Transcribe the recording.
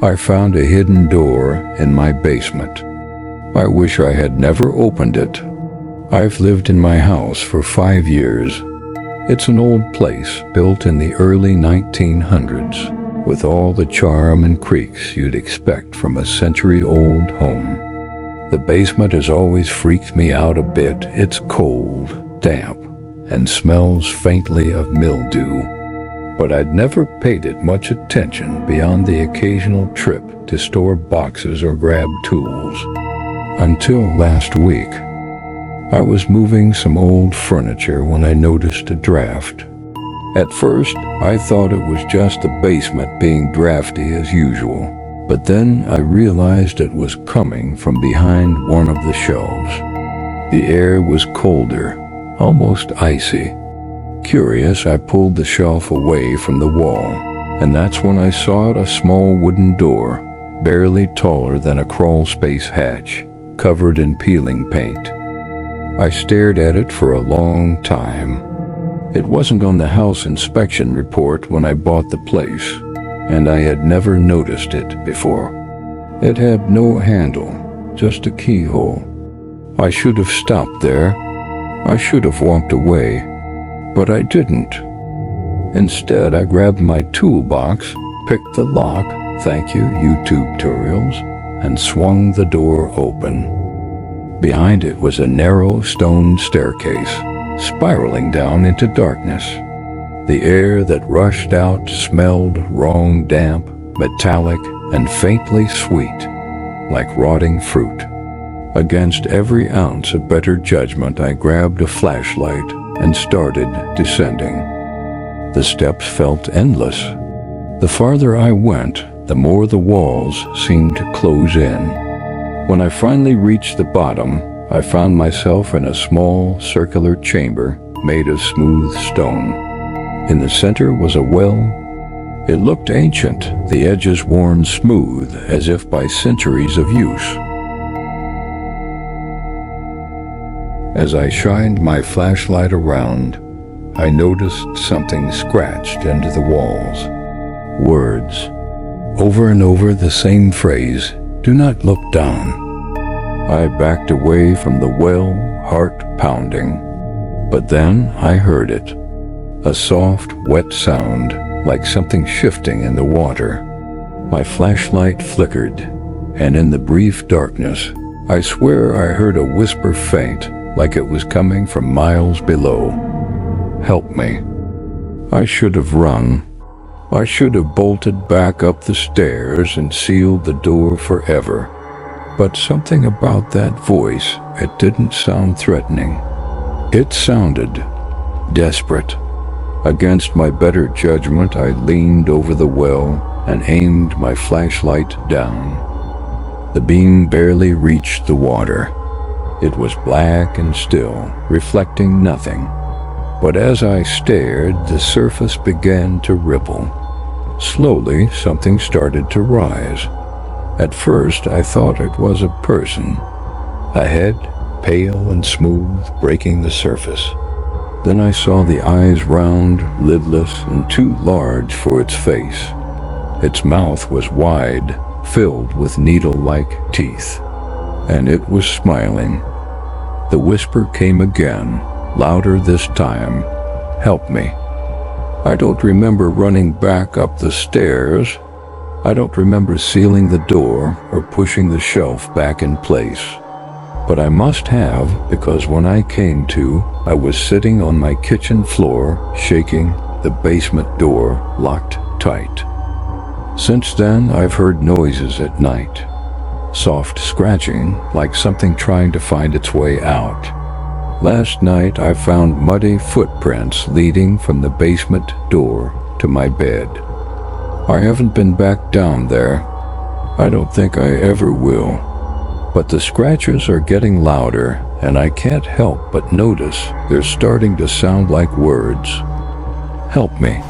I found a hidden door in my basement. I wish I had never opened it. I've lived in my house for 5 years. It's an old place built in the early 1900s, with all the charm and creaks you'd expect from a century-old home. The basement has always freaked me out a bit. It's cold, damp, and smells faintly of mildew. But I'd never paid it much attention beyond the occasional trip to store boxes or grab tools. Until last week. I was moving some old furniture when I noticed a draft. At first, I thought it was just the basement being drafty as usual, but then I realized it was coming from behind one of the shelves. The air was colder, almost icy. Curious, I pulled the shelf away from the wall, and that's when I saw a small wooden door, barely taller than a crawl-space hatch, covered in peeling paint. I stared at it for a long time. It wasn't on the house inspection report when I bought the place, and I had never noticed it before. It had no handle, just a keyhole. I should have stopped there. I should have walked away, but I didn't. Instead, I grabbed my toolbox, picked the lock, thank you, YouTube tutorials, and swung the door open. Behind it was a narrow stone staircase, spiraling down into darkness. The air that rushed out smelled raw, damp, metallic, and faintly sweet, like rotting fruit. Against every ounce of better judgment, I grabbed a flashlight and started descending. The steps felt endless. The farther I went, the more the walls seemed to close in. When I finally reached the bottom, I found myself in a small circular chamber made of smooth stone. In the center was a well. It looked ancient, the edges worn smooth as if by centuries of use. As I shined my flashlight around, I noticed something scratched into the walls. Words. Over and over the same phrase, "Do not look down." I backed away from the well, heart pounding. But then I heard it. A soft, wet sound, like something shifting in the water. My flashlight flickered, and in the brief darkness, I swear I heard a whisper faint, like it was coming from miles below. Help me. I should have run. I should have bolted back up the stairs and sealed the door forever. But something about that voice, it didn't sound threatening. It sounded desperate. Against my better judgment, I leaned over the well and aimed my flashlight down. The beam barely reached the water. It was black and still, reflecting nothing. But as I stared, the surface began to ripple. Slowly, something started to rise. At first, I thought it was a person. A head, pale and smooth, breaking the surface. Then I saw the eyes round, lidless, and too large for its face. Its mouth was wide, filled with needle-like teeth. And it was smiling. The whisper came again, louder this time. Help me. I don't remember running back up the stairs. I don't remember sealing the door or pushing the shelf back in place. But I must have, because when I came to, I was sitting on my kitchen floor, shaking, the basement door locked tight. Since then, I've heard noises at night. Soft scratching, like something trying to find its way out. Last night, I found muddy footprints leading from the basement door to my bed. I haven't been back down there. I don't think I ever will. But the scratches are getting louder, and I can't help but notice they're starting to sound like words. Help me.